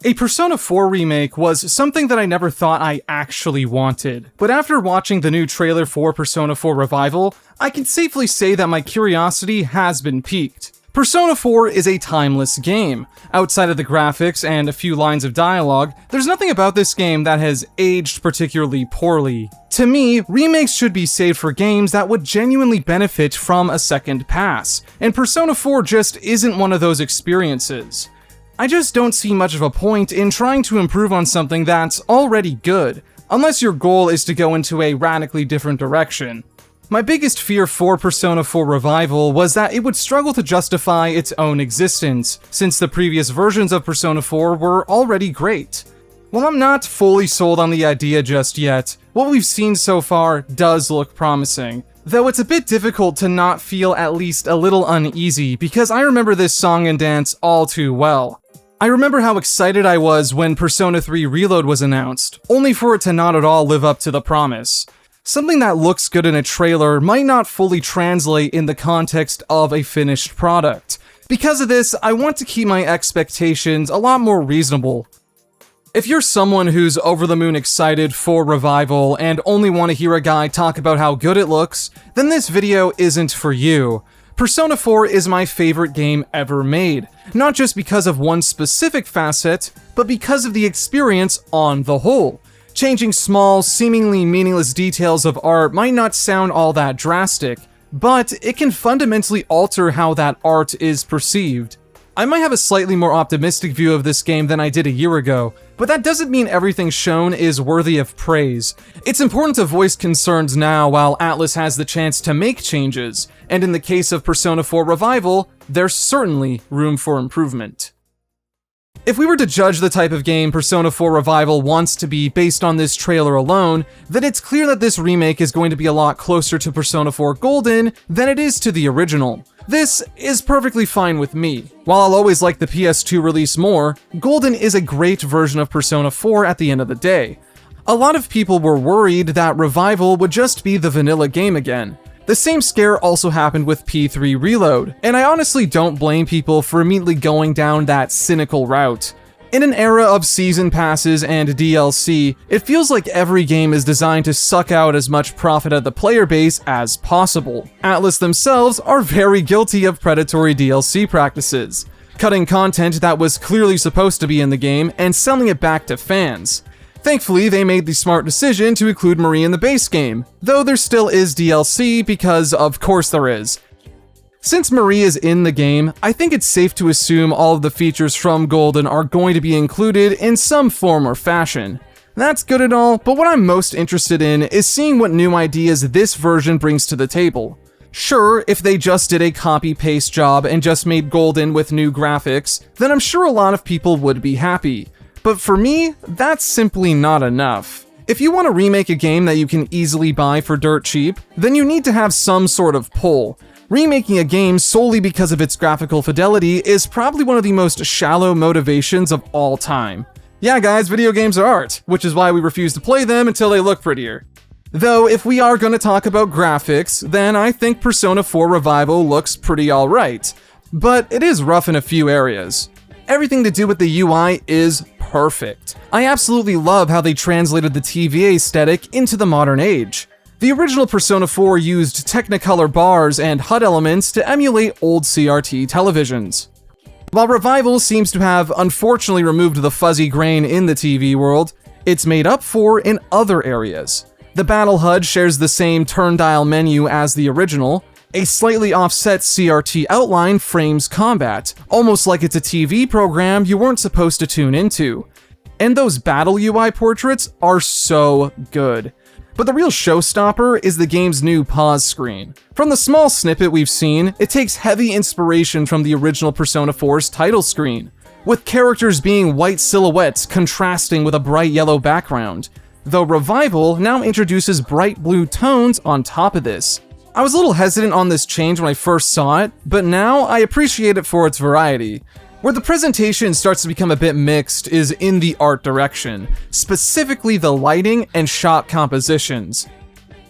A Persona 4 remake was something that I never thought I actually wanted, but after watching the new trailer for Persona 4 Revival, I can safely say that my curiosity has been piqued. Persona 4 is a timeless game. Outside of the graphics and a few lines of dialogue, there's nothing about this game that has aged particularly poorly. To me, remakes should be saved for games that would genuinely benefit from a second pass, and Persona 4 just isn't one of those experiences. I just don't see much of a point in trying to improve on something that's already good, unless your goal is to go into a radically different direction. My biggest fear for Persona 4 Revival was that it would struggle to justify its own existence, since the previous versions of Persona 4 were already great. While I'm not fully sold on the idea just yet, what we've seen so far does look promising, though it's a bit difficult to not feel at least a little uneasy because I remember this song and dance all too well. I remember how excited I was when Persona 3 Reload was announced, only for it to not at all live up to the promise. Something that looks good in a trailer might not fully translate in the context of a finished product. Because of this, I want to keep my expectations a lot more reasonable. If you're someone who's over the moon excited for Revival and only want to hear a guy talk about how good it looks, then this video isn't for you. Persona 4 is my favorite game ever made, not just because of one specific facet, but because of the experience on the whole. Changing small, seemingly meaningless details of art might not sound all that drastic, but it can fundamentally alter how that art is perceived. I might have a slightly more optimistic view of this game than I did a year ago, but that doesn't mean everything shown is worthy of praise. It's important to voice concerns now while Atlus has the chance to make changes, and in the case of Persona 4 Revival, there's certainly room for improvement. If we were to judge the type of game Persona 4 Revival wants to be based on this trailer alone, then it's clear that this remake is going to be a lot closer to Persona 4 Golden than it is to the original. This is perfectly fine with me. While I'll always like the PS2 release more, Golden is a great version of Persona 4 at the end of the day. A lot of people were worried that Revival would just be the vanilla game again. The same scare also happened with P3 Reload, and I honestly don't blame people for immediately going down that cynical route. In an era of season passes and DLC, it feels like every game is designed to suck out as much profit at the player base as possible. Atlus themselves are very guilty of predatory DLC practices, cutting content that was clearly supposed to be in the game and selling it back to fans. Thankfully, they made the smart decision to include Marie in the base game, though there still is DLC because of course there is. Since Marie is in the game, I think it's safe to assume all of the features from Golden are going to be included in some form or fashion. That's good and all, but what I'm most interested in is seeing what new ideas this version brings to the table. Sure, if they just did a copy-paste job and just made Golden with new graphics, then I'm sure a lot of people would be happy. But for me, that's simply not enough. If you want to remake a game that you can easily buy for dirt cheap, then you need to have some sort of pull. Remaking a game solely because of its graphical fidelity is probably one of the most shallow motivations of all time. Yeah guys, video games are art, which is why we refuse to play them until they look prettier. Though if we are going to talk about graphics, then I think Persona 4 Revival looks pretty alright. But it is rough in a few areas. Everything to do with the UI is perfect. I absolutely love how they translated the TVA aesthetic into the modern age. The original Persona 4 used Technicolor bars and HUD elements to emulate old CRT televisions. While Revival seems to have unfortunately removed the fuzzy grain in the TV world, it's made up for in other areas. The battle HUD shares the same turn dial menu as the original. A slightly offset CRT outline frames combat, almost like it's a TV program you weren't supposed to tune into. And those battle UI portraits are so good. But the real showstopper is the game's new pause screen. From the small snippet we've seen, it takes heavy inspiration from the original Persona 4's title screen, with characters being white silhouettes contrasting with a bright yellow background, though Revival now introduces bright blue tones on top of this. I was a little hesitant on this change when I first saw it, but now I appreciate it for its variety. Where the presentation starts to become a bit mixed is in the art direction, specifically the lighting and shot compositions.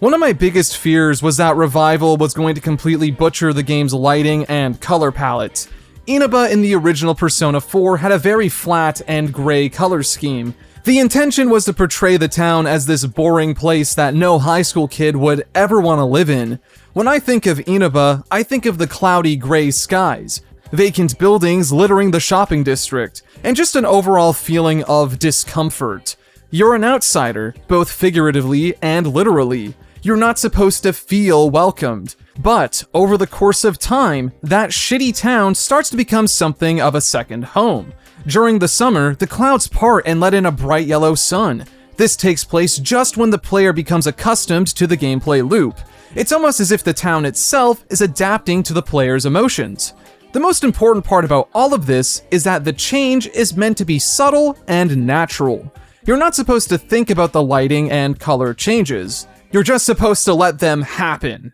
One of my biggest fears was that Revival was going to completely butcher the game's lighting and color palette. Inaba in the original Persona 4 had a very flat and gray color scheme. The intention was to portray the town as this boring place that no high school kid would ever want to live in. When I think of Inaba, I think of the cloudy gray skies, vacant buildings littering the shopping district, and just an overall feeling of discomfort. You're an outsider, both figuratively and literally. You're not supposed to feel welcomed. But over the course of time, that shitty town starts to become something of a second home. During the summer, the clouds part and let in a bright yellow sun. This takes place just when the player becomes accustomed to the gameplay loop. It's almost as if the town itself is adapting to the player's emotions. The most important part about all of this is that the change is meant to be subtle and natural. You're not supposed to think about the lighting and color changes. You're just supposed to let them happen.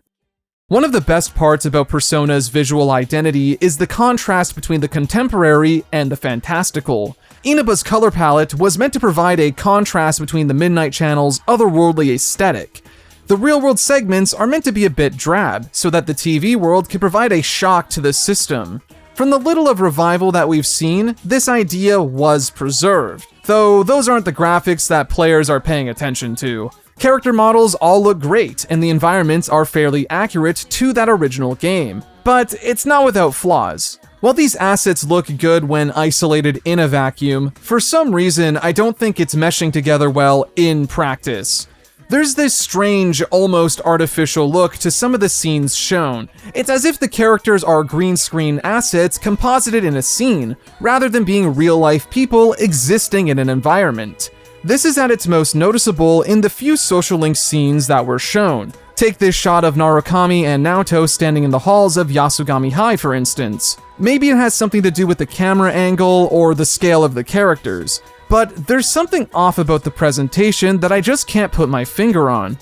One of the best parts about Persona's visual identity is the contrast between the contemporary and the fantastical. Inaba's color palette was meant to provide a contrast between the Midnight Channel's otherworldly aesthetic. The real-world segments are meant to be a bit drab, so that the TV world can provide a shock to the system. From the little of revival that we've seen, this idea was preserved, though those aren't the graphics that players are paying attention to. Character models all look great, and the environments are fairly accurate to that original game. But it's not without flaws. While these assets look good when isolated in a vacuum, for some reason I don't think it's meshing together well in practice. There's this strange, almost artificial look to some of the scenes shown. It's as if the characters are green screen assets composited in a scene, rather than being real-life people existing in an environment. This is at its most noticeable in the few social link scenes that were shown. Take this shot of Narukami and Naoto standing in the halls of Yasugami High, for instance. Maybe it has something to do with the camera angle or the scale of the characters, but there's something off about the presentation that I just can't put my finger on.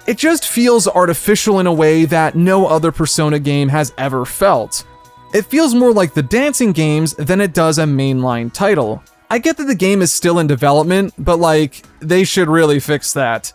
It just feels artificial in a way that no other Persona game has ever felt. It feels more like the dancing games than it does a mainline title. I get that the game is still in development, but they should really fix that.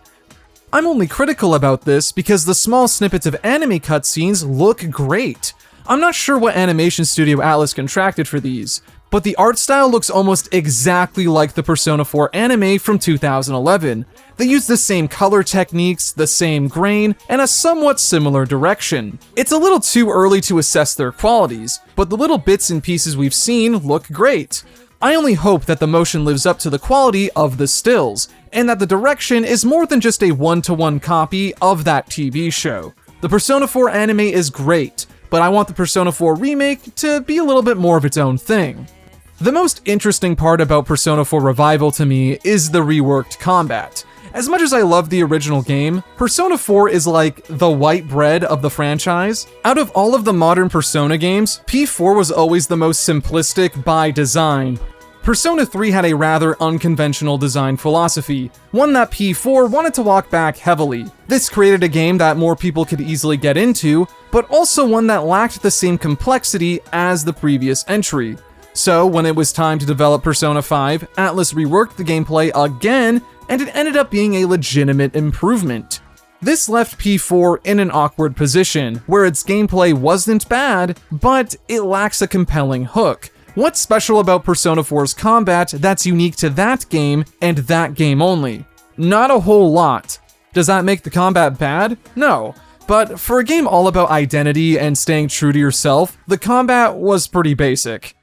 I'm only critical about this because the small snippets of anime cutscenes look great. I'm not sure what animation studio Atlus contracted for these, but the art style looks almost exactly like the Persona 4 anime from 2011. They use the same color techniques, the same grain, and a somewhat similar direction. It's a little too early to assess their qualities, but the little bits and pieces we've seen look great. I only hope that the motion lives up to the quality of the stills, and that the direction is more than just a one-to-one copy of that TV show. The Persona 4 anime is great, but I want the Persona 4 remake to be a little bit more of its own thing. The most interesting part about Persona 4 Revival to me is the reworked combat. As much as I love the original game, Persona 4 is like the white bread of the franchise. Out of all of the modern Persona games, P4 was always the most simplistic by design. Persona 3 had a rather unconventional design philosophy, one that P4 wanted to walk back heavily. This created a game that more people could easily get into, but also one that lacked the same complexity as the previous entry. So when it was time to develop Persona 5, Atlus reworked the gameplay again, and it ended up being a legitimate improvement. This left P4 in an awkward position, where its gameplay wasn't bad, but it lacks a compelling hook. What's special about Persona 4's combat that's unique to that game and that game only? Not a whole lot. Does that make the combat bad? No. But for a game all about identity and staying true to yourself, the combat was pretty basic.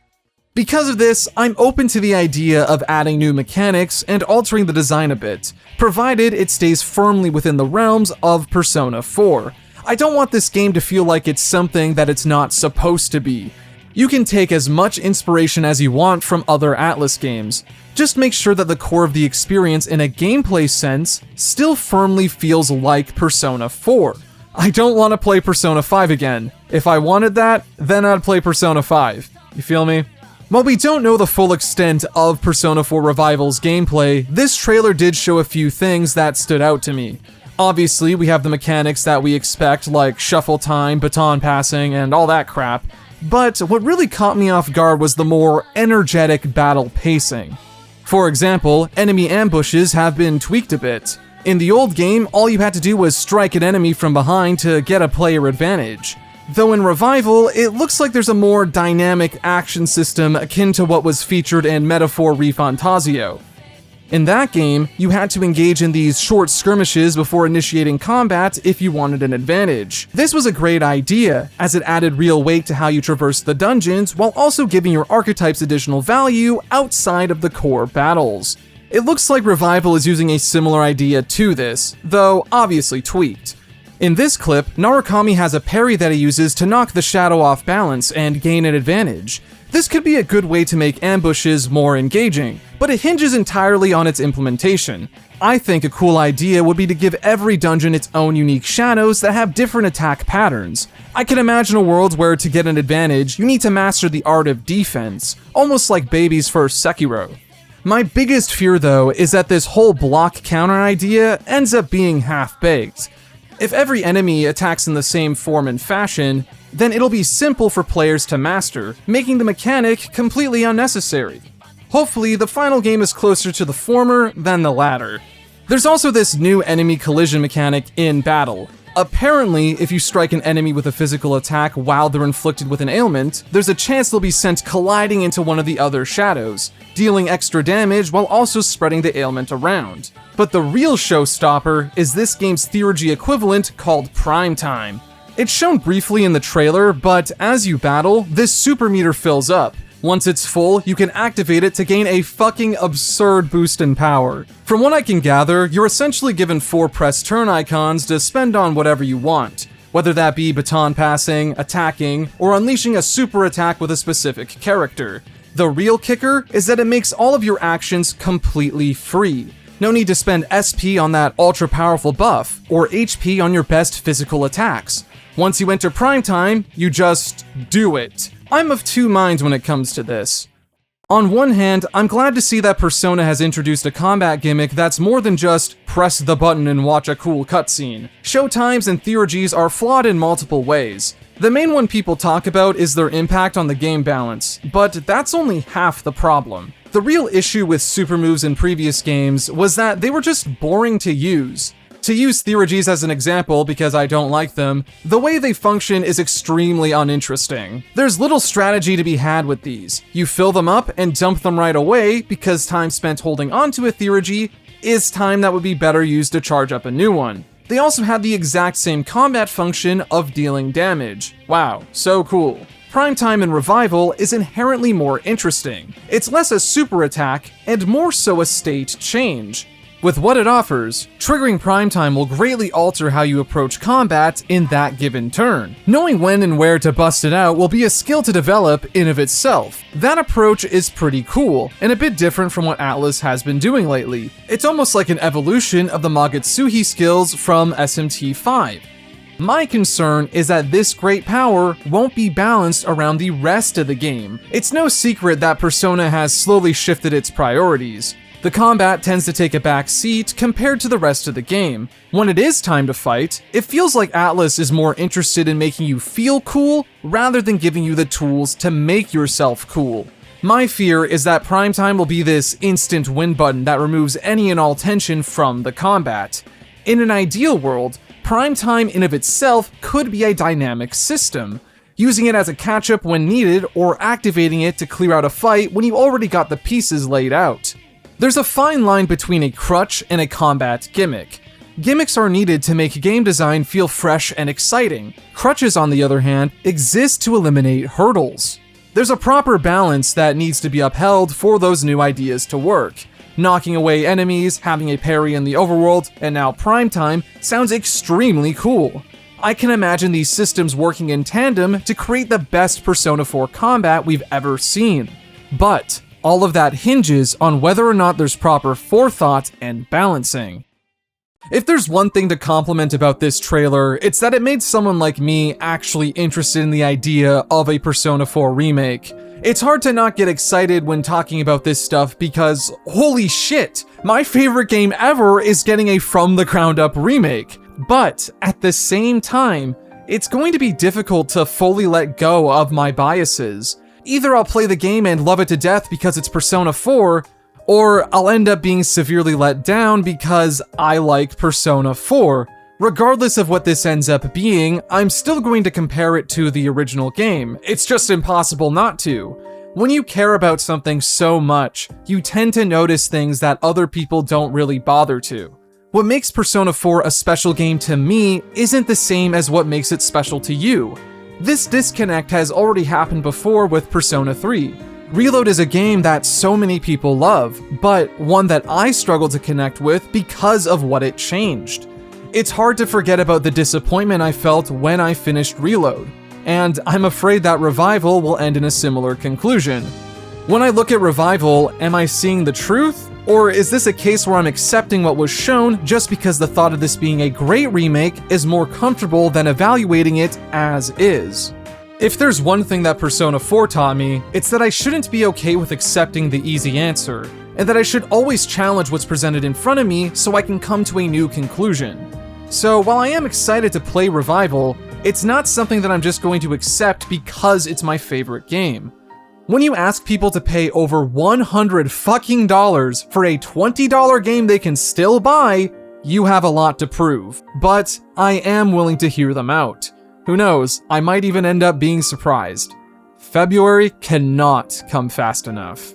Because of this, I'm open to the idea of adding new mechanics and altering the design a bit, provided it stays firmly within the realms of Persona 4. I don't want this game to feel like it's something that it's not supposed to be. You can take as much inspiration as you want from other Atlus games. Just make sure that the core of the experience in a gameplay sense still firmly feels like Persona 4. I don't want to play Persona 5 again. If I wanted that, then I'd play Persona 5. You feel me? While we don't know the full extent of Persona 4 Revival's gameplay, this trailer did show a few things that stood out to me. Obviously, we have the mechanics that we expect, like shuffle time, baton passing, and all that crap. But what really caught me off guard was the more energetic battle pacing. For example, enemy ambushes have been tweaked a bit. In the old game, all you had to do was strike an enemy from behind to get a player advantage. Though in Revival, it looks like there's a more dynamic action system akin to what was featured in Metaphor ReFantazio. In that game, you had to engage in these short skirmishes before initiating combat if you wanted an advantage. This was a great idea, as it added real weight to how you traverse the dungeons while also giving your archetypes additional value outside of the core battles. It looks like Revival is using a similar idea to this, though obviously tweaked. In this clip, Narukami has a parry that he uses to knock the shadow off balance and gain an advantage. This could be a good way to make ambushes more engaging, but it hinges entirely on its implementation. I think a cool idea would be to give every dungeon its own unique shadows that have different attack patterns. I can imagine a world where to get an advantage, you need to master the art of defense, almost like Baby's first Sekiro. My biggest fear though is that this whole block counter idea ends up being half-baked. If every enemy attacks in the same form and fashion, then it'll be simple for players to master, making the mechanic completely unnecessary. Hopefully, the final game is closer to the former than the latter. There's also this new enemy collision mechanic in battle. Apparently, if you strike an enemy with a physical attack while they're inflicted with an ailment, there's a chance they'll be sent colliding into one of the other shadows, dealing extra damage while also spreading the ailment around. But the real showstopper is this game's theurgy equivalent called Prime Time. It's shown briefly in the trailer, but as you battle, this super meter fills up. Once it's full, you can activate it to gain a fucking absurd boost in power. From what I can gather, you're essentially given 4 press turn icons to spend on whatever you want, whether that be baton passing, attacking, or unleashing a super attack with a specific character. The real kicker is that it makes all of your actions completely free. No need to spend SP on that ultra powerful buff, or HP on your best physical attacks. Once you enter Prime Time, you just do it. I'm of two minds when it comes to this. On one hand, I'm glad to see that Persona has introduced a combat gimmick that's more than just press the button and watch a cool cutscene. Showtimes and theurgies are flawed in multiple ways. The main one people talk about is their impact on the game balance, but that's only half the problem. The real issue with super moves in previous games was that they were just boring to use. To use theurgies as an example, because I don't like them, the way they function is extremely uninteresting. There's little strategy to be had with these. You fill them up and dump them right away, because time spent holding onto a theurgy is time that would be better used to charge up a new one. They also have the exact same combat function of dealing damage. Wow, so cool. Prime Time in Revival is inherently more interesting. It's less a super attack, and more so a state change. With what it offers, triggering Prime Time will greatly alter how you approach combat in that given turn. Knowing when and where to bust it out will be a skill to develop in of itself. That approach is pretty cool, and a bit different from what Atlus has been doing lately. It's almost like an evolution of the Magatsuhi skills from SMT5. My concern is that this great power won't be balanced around the rest of the game. It's no secret that Persona has slowly shifted its priorities. The combat tends to take a back seat compared to the rest of the game. When it is time to fight, it feels like Atlus is more interested in making you feel cool rather than giving you the tools to make yourself cool. My fear is that Prime Time will be this instant win button that removes any and all tension from the combat. In an ideal world, Prime Time in of itself could be a dynamic system, using it as a catch-up when needed or activating it to clear out a fight when you already got the pieces laid out. There's a fine line between a crutch and a combat gimmick. Gimmicks are needed to make game design feel fresh and exciting. Crutches, on the other hand, exist to eliminate hurdles. There's a proper balance that needs to be upheld for those new ideas to work. Knocking away enemies, having a parry in the overworld, and now Prime Time sounds extremely cool. I can imagine these systems working in tandem to create the best Persona 4 combat we've ever seen. But all of that hinges on whether or not there's proper forethought and balancing. If there's one thing to compliment about this trailer, it's that it made someone like me actually interested in the idea of a Persona 4 remake. It's hard to not get excited when talking about this stuff because, holy shit, my favorite game ever is getting a from the ground up remake. But at the same time, it's going to be difficult to fully let go of my biases. Either I'll play the game and love it to death because it's Persona 4, or I'll end up being severely let down because I like Persona 4. Regardless of what this ends up being, I'm still going to compare it to the original game. It's just impossible not to. When you care about something so much, you tend to notice things that other people don't really bother to. What makes Persona 4 a special game to me isn't the same as what makes it special to you. This disconnect has already happened before with Persona 3. Reload is a game that so many people love, but one that I struggle to connect with because of what it changed. It's hard to forget about the disappointment I felt when I finished Reload, and I'm afraid that Revival will end in a similar conclusion. When I look at Revival, am I seeing the truth? Or is this a case where I'm accepting what was shown just because the thought of this being a great remake is more comfortable than evaluating it as is? If there's one thing that Persona 4 taught me, it's that I shouldn't be okay with accepting the easy answer, and that I should always challenge what's presented in front of me so I can come to a new conclusion. So while I am excited to play Revival, it's not something that I'm just going to accept because it's my favorite game. When you ask people to pay over $100 for a $20 game they can still buy, you have a lot to prove. But I am willing to hear them out. Who knows, I might even end up being surprised. February cannot come fast enough.